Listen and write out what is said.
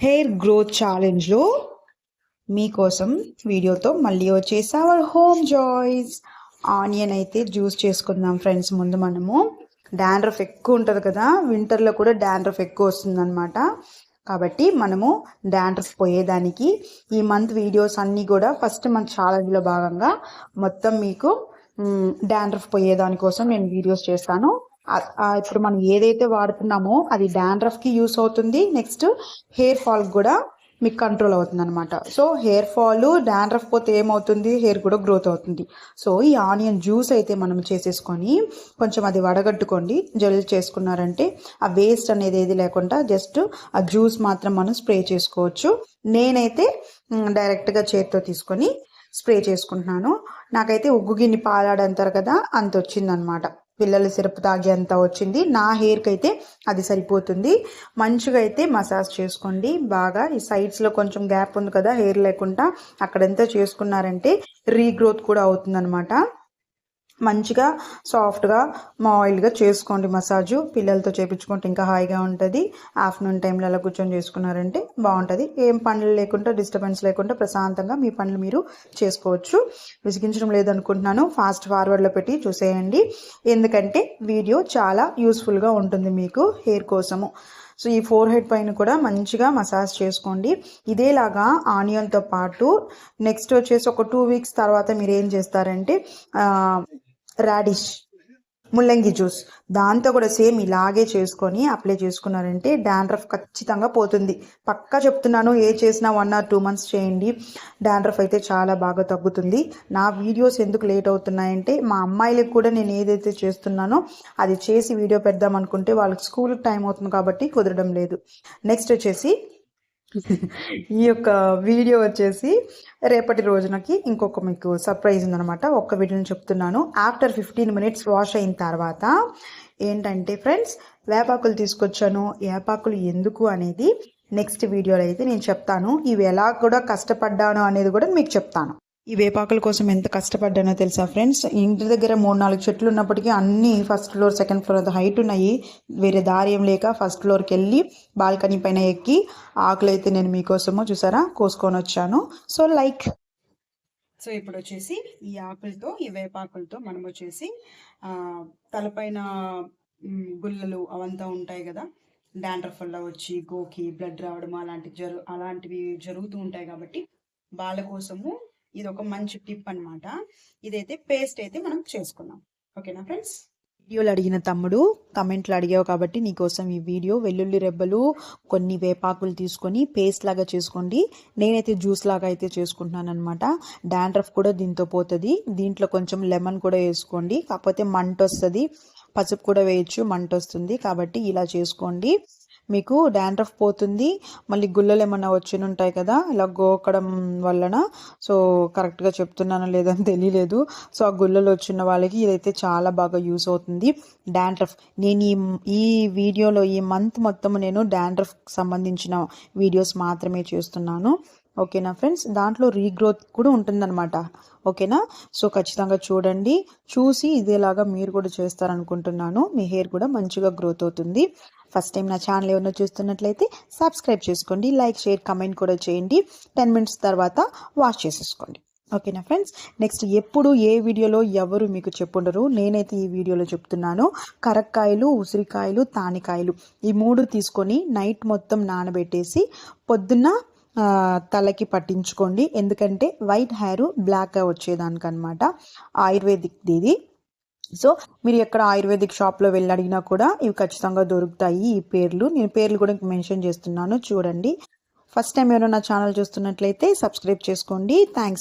Hair growth ఛాలెంజ్లో మీకోసం వీడియోతో మళ్ళీ వచ్చేసి అవర్ హోమ్ జాయ్స్. ఆనియన్ అయితే జ్యూస్ చేసుకుందాం ఫ్రెండ్స్. ముందు మనము డాండ్రఫ్ ఎక్కువ ఉంటుంది కదా, వింటర్లో కూడా డాండ్రఫ్ ఎక్కువ వస్తుందన్నమాట. కాబట్టి మనము డాండ్రఫ్ పోయేదానికి ఈ మంత్ వీడియోస్ అన్నీ కూడా ఫస్ట్ మంత్ ఛాలెంజ్లో భాగంగా మొత్తం మీకు డాండ్రఫ్ పోయేదానికోసం నేను వీడియోస్ చేస్తాను. ఇప్పుడు మనం ఏదైతే వాడుతున్నామో అది డాండ్రఫ్కి యూస్ అవుతుంది, నెక్స్ట్ హెయిర్ ఫాల్ కూడా మీకు కంట్రోల్ అవుతుంది అనమాట. సో హెయిర్ ఫాల్ డాండ్రఫ్ పోతే ఏమవుతుంది, హెయిర్ కూడా గ్రోత్ అవుతుంది. సో ఈ ఆనియన్ జ్యూస్ అయితే మనం చేసేసుకొని కొంచెం అది వడగట్టుకోండి. జెల్ చేసుకున్నారంటే ఆ వేస్ట్ అనేది ఏది లేకుండా జస్ట్ ఆ జ్యూస్ మాత్రం మనం స్ప్రే చేసుకోవచ్చు. నేనైతే డైరెక్ట్గా చేతితో తీసుకొని స్ప్రే చేసుకుంటున్నాను. నాకైతే ఉగ్గు గిన్నె పాలాడంటారు కదా, అంత వచ్చిందనమాట. పిల్లలు సిరప్ తాగి అంత వచ్చింది. నా హెయిర్కి అయితే అది సరిపోతుంది. మంచిగా అయితే మసాజ్ చేసుకోండి బాగా. ఈ సైడ్స్లో కొంచెం గ్యాప్ ఉంది కదా హెయిర్ లేకుండా, అక్కడంతా చేసుకున్నారంటే రీగ్రోత్ కూడా అవుతుందన్నమాట. మంచిగా సాఫ్ట్గా ఆయిల్గా చేసుకోండి మసాజు. పిల్లలతో చేయించుకుంటే ఇంకా హాయిగా ఉంటుంది. ఆఫ్టర్నూన్ టైంలో అలా కూర్చొని చేసుకున్నారంటే బాగుంటుంది. ఏం పనులు లేకుండా, డిస్టర్బెన్స్ లేకుండా ప్రశాంతంగా మీ పనులు మీరు చేసుకోవచ్చు. విసిగించడం లేదనుకుంటున్నాను. ఫాస్ట్ ఫార్వర్డ్లో పెట్టి చూసేయండి, ఎందుకంటే వీడియో చాలా యూస్ఫుల్గా ఉంటుంది మీకు హెయిర్ కోసము. సో ఈ ఫోర్ హెడ్ పైన కూడా మంచిగా మసాజ్ చేసుకోండి. ఇదేలాగా ఆనియన్తో పాటు నెక్స్ట్ వచ్చేసి ఒక 2 వీక్స్ తర్వాత మీరు ఏం చేస్తారంటే రాడిష్ ముల్లంగి జ్యూస్, దాంతో కూడా సేమ్ ఇలాగే చేసుకొని అప్లై చేసుకున్నారంటే డాండ్రఫ్ ఖచ్చితంగా పోతుంది. పక్కా చెప్తున్నాను. ఏ చేసినా 1 or 2 months చేయండి, డాండ్రఫ్ అయితే చాలా బాగా తగ్గుతుంది. నా వీడియోస్ ఎందుకు లేట్ అవుతున్నాయంటే మా అమ్మాయిలకు కూడా నేను ఏదైతే చేస్తున్నానో అది చేసి వీడియో పెడదాం అనుకుంటే వాళ్ళకి స్కూల్కి టైం అవుతుంది కాబట్టి కుదరడం లేదు. నెక్స్ట్ వచ్చేసి ఈ యొక్క వీడియో వచ్చేసి రేపటి రోజునకి ఇంకొక మీకు సర్ప్రైజ్ ఉందనమాట. ఒక్క వీడియోని చెప్తున్నాను. ఆఫ్టర్ 15 minutes వాష్ అయిన తర్వాత ఏంటంటే ఫ్రెండ్స్, వేపాకులు తీసుకొచ్చాను. వేపాకులు ఎందుకు అనేది నెక్స్ట్ వీడియోలో అయితే నేను చెప్తాను. ఇవి ఎలా కూడా కష్టపడ్డాను అనేది కూడా మీకు చెప్తాను. ఈ వేపాకుల కోసం ఎంత కష్టపడ్డానో తెలుసా ఫ్రెండ్స్. ఇంటి దగ్గర 3-4 చెట్లు ఉన్నప్పటికీ అన్నీ ఫస్ట్ ఫ్లోర్, సెకండ్ ఫ్లోర్ అంత హైట్ ఉన్నాయి. వేరే దారి ఏం లేక ఫస్ట్ ఫ్లోర్కి వెళ్ళి బాల్కనీ పైన ఎక్కి ఆకులు అయితే నేను మీకోసము చూసారా కోసుకొని వచ్చాను. సో ఇప్పుడు వచ్చేసి ఈ ఆకులతో, ఈ వేపాకులతో మనం వచ్చేసి తలపైన గుల్లలు అవంతా ఉంటాయి కదా, డాండ్రఫ్ వల్ల వచ్చి గోకి బ్లడ్ రావడం అలాంటివి జరుగుతూ ఉంటాయి. కాబట్టి వాళ్ళ కోసము ఇది ఒక మంచి టిప్ అనమాట. ఇదైతే పేస్ట్ అయితే మనం చేసుకున్నాం. ఓకేనా ఫ్రెండ్స్? వీడియోలు అడిగిన తమ్ముడు కమెంట్లు అడిగావు కాబట్టి నీకోసం ఈ వీడియో. వెల్లుల్లి రెబ్బలు, కొన్ని వేపాకులు తీసుకొని పేస్ట్ లాగా చేసుకోండి. నేనైతే జ్యూస్ లాగా అయితే చేసుకుంటున్నాను అనమాట. డాండ్రఫ్ కూడా దీంతో పోతుంది. దీంట్లో కొంచెం లెమన్ కూడా వేసుకోండి, కాకపోతే మంట వస్తుంది. పసుపు కూడా వేయచ్చు, మంట వస్తుంది. కాబట్టి ఇలా చేసుకోండి, మీకు డాండ్రఫ్ పోతుంది. మళ్ళీ గుల్లలు ఏమన్నా వచ్చి ఉంటాయి కదా ఇలా గోకడం వలన. సో కరెక్ట్గా చెప్తున్నానో లేదని తెలియలేదు. సో ఆ గుల్లలు వచ్చిన వాళ్ళకి ఇదైతే చాలా బాగా యూస్ అవుతుంది. డాండ్రఫ్ నేను ఈ వీడియోలో ఈ మంత్ మొత్తం నేను డాండ్రఫ్కి సంబంధించిన వీడియోస్ మాత్రమే చేస్తున్నాను. ఓకేనా ఫ్రెండ్స్? దాంట్లో రీగ్రోత్ కూడా ఉంటుందన్నమాట. ఓకేనా? సో ఖచ్చితంగా చూడండి. చూసి ఇదేలాగా మీరు కూడా చేస్తారనుకుంటున్నాను. మీ హెయిర్ కూడా మంచిగా గ్రోత్ అవుతుంది. ఫస్ట్ టైం నా ఛానల్ ఏమన్నా చూస్తున్నట్లయితే సబ్స్క్రైబ్ చేసుకోండి, లైక్, షేర్, కమెంట్ కూడా చేయండి. 10 minutes తర్వాత వాష్ చేసేసుకోండి. ఓకేనా ఫ్రెండ్స్? నెక్స్ట్ ఎప్పుడు ఏ వీడియోలో ఎవరు మీకు చెప్పుండరు, నేనైతే ఈ వీడియోలో చెప్తున్నాను. కరక్కాయలు, ఉసిరికాయలు, తానికాయలు ఈ 3 తీసుకొని నైట్ మొత్తం నానబెట్టేసి పొద్దున్న తలకి పట్టించుకోండి. ఎందుకంటే వైట్ హెయిర్ బ్లాక్గా వచ్చేదానికనమాట. ఆయుర్వేదిక్ ఇది. సో మీరు ఎక్కడ ఆయుర్వేదిక్ షాప్లో వెళ్ళి అడిగినా కూడా ఇవి ఖచ్చితంగా దొరుకుతాయి. ఈ పేర్లు నేను పేర్లు కూడా మెన్షన్ చేస్తున్నాను, చూడండి. ఫస్ట్ టైం ఎవరైనా నా ఛానల్ చూస్తున్నట్లయితే సబ్స్క్రైబ్ చేసుకోండి. థ్యాంక్స్.